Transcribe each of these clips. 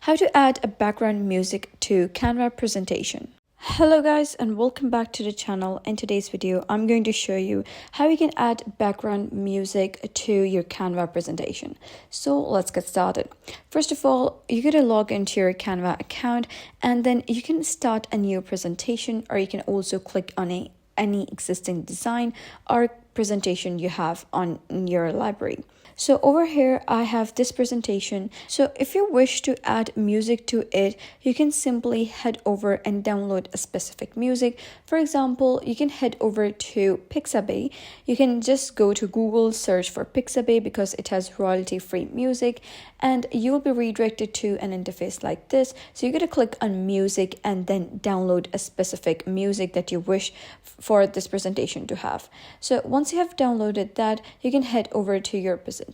How to add a background music to Canva presentation. Hello guys and welcome back to the channel. In today's video, I'm going to show you how you can add background music to your Canva presentation. So let's get started. First of all, you're going to log into your Canva account and then you can start a new presentation, or you can also click on any existing design or presentation you have on your library. So over here, I have this presentation. So if you wish to add music to it, you can simply head over and download a specific music. For example, you can head over to Pixabay. You can just go to Google, search for Pixabay because it has royalty-free music, and you'll be redirected to an interface like this. So you're going to click on music and then download a specific music that you wish for this presentation to have. So once you have downloaded that, you can head over to your presentation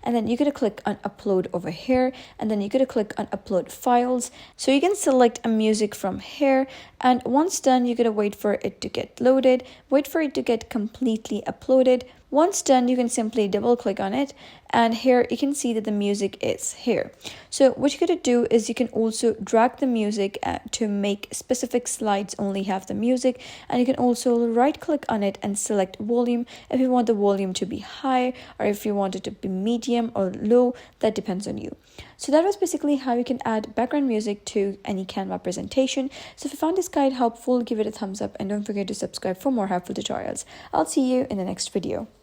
and then you're going to click on upload over here, and then you're going to click on upload files. So you can select a music from here, and once done, you're going to wait for it to get loaded, wait for it to get completely uploaded. Once done, you can simply double click on it, and here you can see that the music is here. So what you're going to do is you can also drag the music to make specific slides only have the music, and you can also right click on it and select volume if you want the volume to be high, or if you want it to be medium or low. That depends on you. So that was basically how you can add background music to any Canva presentation. So if you found this guide helpful, give it a thumbs up and don't forget to subscribe for more helpful tutorials. I'll see you in the next video.